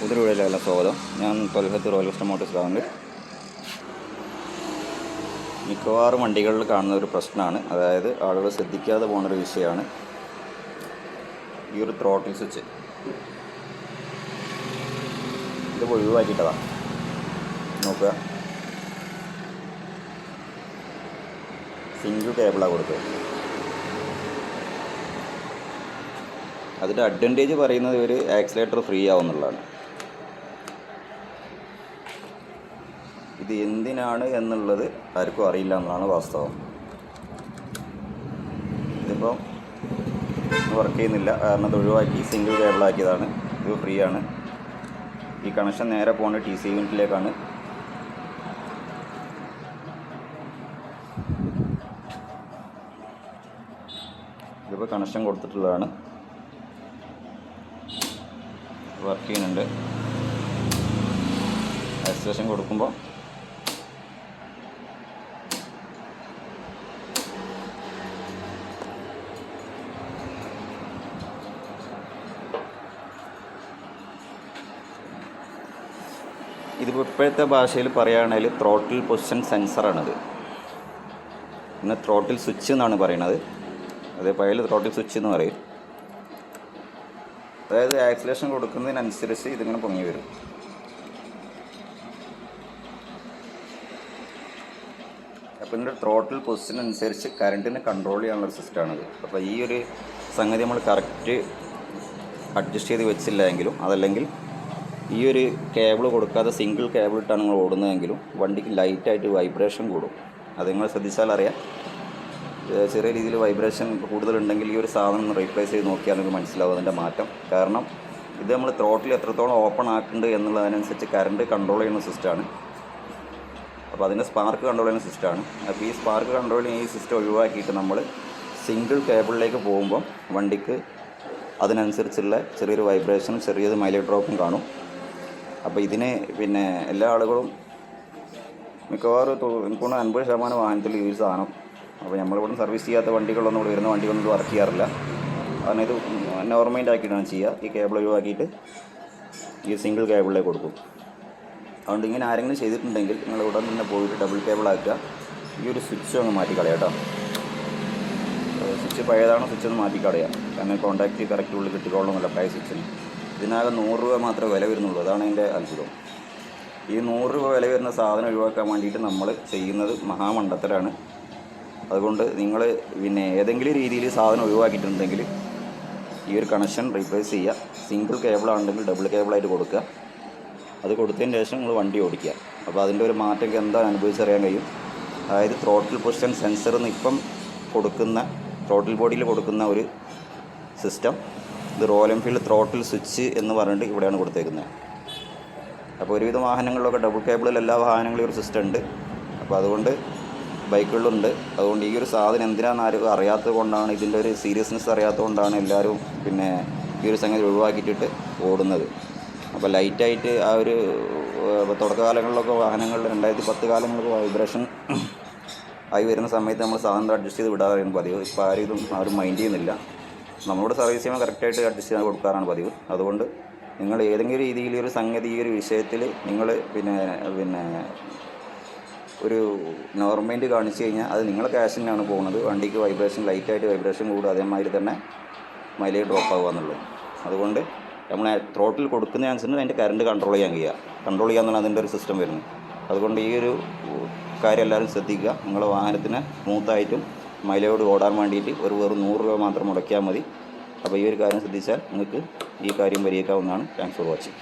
പുതിയ വീഡിയോയിലെല്ലാം സ്വാഗതം. ഞാൻ തൊൽഹത്ത് റോയൽ വെസ്റ്റേൺ മോട്ടോഴ്സ് ബാംഗ്ലൂർ. മിക്കവാറും വണ്ടികളിൽ കാണുന്ന ഒരു പ്രശ്നമാണ്, അതായത് ആളുകൾ ശ്രദ്ധിക്കാതെ പോകുന്നൊരു വിഷയമാണ് ഈ ഒരു ത്രോട്ടിൽ സ്വിച്ച്. ഇത് ഒഴിവാക്കിയിട്ടതാണ്. നോക്കുക, സിംഗിൾ കേബിളാണ് കൊടുത്തത്. അതിൻ്റെ അഡ്വാൻറ്റേജ് പറയുന്നത് ഒരു ആക്സിലേറ്റർ ഫ്രീ ആവുന്നുള്ളതാണ്. ഇത് എന്തിനാണ് എന്നുള്ളത് ആർക്കും അറിയില്ല എന്നതാണ് വാസ്തവം. ഇതിപ്പോൾ വർക്ക് ചെയ്യുന്നില്ല, കാരണം അത് ഒഴിവാക്കി സിംഗിൾ കേബിളാക്കിയതാണ്. ഇത് ഫ്രീ ആണ്. ഈ കണക്ഷൻ നേരെ പോകുന്നത് TC യൂണിറ്റിലേക്കാണ്. ഇതിപ്പോൾ കണക്ഷൻ കൊടുത്തിട്ടുള്ളതാണ്, വർക്ക് ചെയ്യുന്നുണ്ട്. ആക്സിലേഷൻ കൊടുക്കുമ്പോൾ ഇതിപ്പോൾ ഇപ്പോഴത്തെ ഭാഷയിൽ പറയുകയാണെങ്കിൽ ത്രോട്ടിൽ പൊസിഷൻ സെൻസറാണിത്. പിന്നെ ത്രോട്ടിൽ സ്വിച്ച് എന്നാണ് പറയുന്നത്. അതേ പഴയ ത്രോട്ടിൽ സ്വിച്ച് എന്ന് പറയും. അതായത് ആക്സിലേഷൻ കൊടുക്കുന്നതിനനുസരിച്ച് ഇതിങ്ങനെ പൊങ്ങി വരും. അപ്പോൾ ഇതിൻ്റെ ത്രോട്ടിൽ പൊസിഷൻ അനുസരിച്ച് കറണ്ടിനെ കൺട്രോൾ ചെയ്യാനുള്ളൊരു സിസ്റ്റമാണിത്. അപ്പോൾ ഈ ഒരു സംഗതി നമ്മൾ കറക്റ്റ് അഡ്ജസ്റ്റ് ചെയ്ത് വെച്ചില്ലെങ്കിലും, അതല്ലെങ്കിൽ ഈ ഒരു കേബിൾ കൊടുക്കാതെ സിംഗിൾ കേബിൾ ഇട്ടാണ് നിങ്ങൾ ഓടുന്നതെങ്കിലും വണ്ടിക്ക് ലൈറ്റായിട്ട് വൈബ്രേഷൻ കൂടും. അത് നിങ്ങൾ ശ്രദ്ധിച്ചാൽ അറിയാം. ചെറിയ രീതിയിൽ വൈബ്രേഷൻ കൂടുതലുണ്ടെങ്കിൽ ഈ ഒരു സാധനം ഒന്ന് റീപ്ലേസ് ചെയ്ത് നോക്കിയാൽ നിങ്ങൾക്ക് മനസ്സിലാവും അതിൻ്റെ മാറ്റം. കാരണം ഇത് നമ്മൾ ത്രോട്ടിൽ എത്രത്തോളം ഓപ്പൺ ആക്കുന്നുണ്ട് എന്നുള്ളതിനനുസരിച്ച് കറണ്ട് കൺട്രോൾ ചെയ്യുന്ന സിസ്റ്റമാണ്. അപ്പോൾ അതിൻ്റെ സ്പാർക്ക് കൺട്രോൾ ചെയ്യുന്ന സിസ്റ്റമാണ്. അപ്പോൾ ഈ സ്പാർക്ക് കൺട്രോൾ ചെയ്യുന്ന ഈ സിസ്റ്റം ഒഴിവാക്കിയിട്ട് നമ്മൾ സിംഗിൾ കേബിളിലേക്ക് പോകുമ്പോൾ വണ്ടിക്ക് അതിനനുസരിച്ചുള്ള ചെറിയൊരു വൈബ്രേഷനും ചെറിയൊരു മൈലേജ് ഡ്രോപ്പും കാണും. അപ്പോൾ ഇതിന് പിന്നെ എല്ലാ ആളുകളും മിക്കവാറും എനിക്ക് 50% വാഹനത്തിൽ ഈ ഒരു സാധനം. അപ്പോൾ നമ്മളിവിടെ സർവീസ് ചെയ്യാത്ത വണ്ടികളൊന്നും ഇവിടെ വരുന്ന വണ്ടികളൊന്നും വർക്ക് ചെയ്യാറില്ല. കാരണം ഇത് നോർമൈൻഡ് ആക്കിയിട്ടാണ് ചെയ്യുക. ഈ കേബിൾ ഒഴിവാക്കിയിട്ട് ഈ സിംഗിൾ കേബിളിലേക്ക് കൊടുക്കും. അതുകൊണ്ട് ഇങ്ങനെ ആരെങ്കിലും ചെയ്തിട്ടുണ്ടെങ്കിൽ നിങ്ങൾ ഉടൻ തന്നെ പോയിട്ട് ഡബിൾ കേബിൾ ആക്കുക. ഈ ഒരു സ്വിച്ച് അങ്ങ് മാറ്റിക്കളയാം കേട്ടോ. സ്വിച്ച് പഴയതാണോ സ്വിച്ച് ഒന്ന് മാറ്റിക്കളയാം. കാരണം കോൺടാക്റ്റ് കറക്റ്റ് ഉള്ളിൽ കിട്ടിക്കോളണമെന്നില്ല പഴയ സ്വിച്ചിന്. ഇതിനാകെ 100 രൂപ മാത്രമേ വില വരുന്നുള്ളൂ. അതാണ് അതിൻ്റെ അത്ഭുതം. ഈ 100 രൂപ വില വരുന്ന സാധനം ഒഴിവാക്കാൻ വേണ്ടിയിട്ട് നമ്മൾ ചെയ്യുന്നത് മഹാമണ്ടത്തരാണ്. അതുകൊണ്ട് നിങ്ങൾ പിന്നെ ഏതെങ്കിലും രീതിയിൽ സാധനം ഒഴിവാക്കിയിട്ടുണ്ടെങ്കിൽ ഈ ഒരു കണക്ഷൻ റീപ്ലേസ് ചെയ്യുക. സിംഗിൾ കേബിളാണെങ്കിൽ ഡബിൾ കേബിളായിട്ട് കൊടുക്കുക. അത് കൊടുത്തതിന് ശേഷം നിങ്ങൾ വണ്ടി ഓടിക്കുക. അപ്പോൾ അതിൻ്റെ ഒരു മാറ്റം എന്താ അനുഭവിച്ചറിയാൻ കഴിയും. അതായത് ത്രോട്ടിൽ പൊസിഷൻ സെൻസർ എന്ന് ഇപ്പം കൊടുക്കുന്ന ത്രോട്ടിൽ ബോഡിയിൽ കൊടുക്കുന്ന ഒരു സിസ്റ്റം, ഇത് റോയൽ എൻഫീൽഡ് ത്രോട്ടിൽ സ്വിച്ച് എന്ന് പറഞ്ഞിട്ട് ഇവിടെയാണ് കൊടുത്തേക്കുന്നത്. അപ്പോൾ ഒരുവിധം വാഹനങ്ങളിലൊക്കെ ഡബിൾ കേബിളിൽ എല്ലാ വാഹനങ്ങളിലും ഒരു സിസ്റ്റം ഉണ്ട്. അപ്പോൾ അതുകൊണ്ട് ബൈക്കുകളിലുണ്ട്. അതുകൊണ്ട് ഈ ഒരു സാധനം എന്തിനാണെന്ന് ആരും അറിയാത്തത് കൊണ്ടാണ്, ഇതിൻ്റെ ഒരു സീരിയസ്നെസ് അറിയാത്തത് കൊണ്ടാണ് എല്ലാവരും പിന്നെ ഈ ഒരു സംഗതി ഒഴിവാക്കിയിട്ടിട്ട് ഓടുന്നത്. അപ്പോൾ ലൈറ്റായിട്ട് ആ ഒരു തുടക്കകാലങ്ങളിലൊക്കെ വാഹനങ്ങളിൽ 2010 കാലങ്ങൾക്ക് വൈബ്രേഷൻ ആയി വരുന്ന സമയത്ത് നമ്മൾ സാധനം അഡ്ജസ്റ്റ് ചെയ്ത് വിടാറായിരുന്നു പതിവ്. ഇപ്പോൾ ആരും മൈൻഡ് ചെയ്യുന്നില്ല. നമ്മളോട് സർവീസ് ചെയ്യുമ്പോൾ കറക്റ്റായിട്ട് അഡ്ജസ്റ്റ് ചെയ്ത് കൊടുക്കാറാണ് പതിവ്. അതുകൊണ്ട് നിങ്ങൾ ഏതെങ്കിലും രീതിയിൽ ഒരു സംഗതി ഈ ഒരു വിഷയത്തിൽ നിങ്ങൾ പിന്നെ ഒരു നോർമൈൻഡ് കാണിച്ചു കഴിഞ്ഞാൽ അത് നിങ്ങളെ ക്യാഷിനാണ് പോകുന്നത്. വണ്ടിക്ക് വൈബ്രേഷൻ ലൈറ്റായിട്ട് വൈബ്രേഷൻ കൂടും, അതേമാതിരി തന്നെ മൈലേജ് ഡ്രോപ്പ് ആവുക എന്നുള്ളത്. അതുകൊണ്ട് നമ്മൾ ത്രോട്ടിൽ കൊടുക്കുന്നതിനനുസരിച്ച് അതിൻ്റെ കറണ്ട് കൺട്രോൾ ചെയ്യാമെന്നാണ് അതിൻ്റെ ഒരു സിസ്റ്റം വരുന്നത്. അതുകൊണ്ട് ഈ ഒരു കാര്യം എല്ലാവരും ശ്രദ്ധിക്കുക. നിങ്ങളുടെ വാഹനത്തിന് സ്മൂത്തായിട്ടും മൈലേജോട് ഓടാൻ വേണ്ടിയിട്ട് വെറും 100 രൂപ മാത്രം മുടക്കിയാൽ മതി. അപ്പോൾ ഈ ഒരു കാര്യം ശ്രദ്ധിച്ചാൽ നിങ്ങൾക്ക് ഈ കാര്യം പരിഹരിക്കാവുന്നതാണ്. Thanks for watching.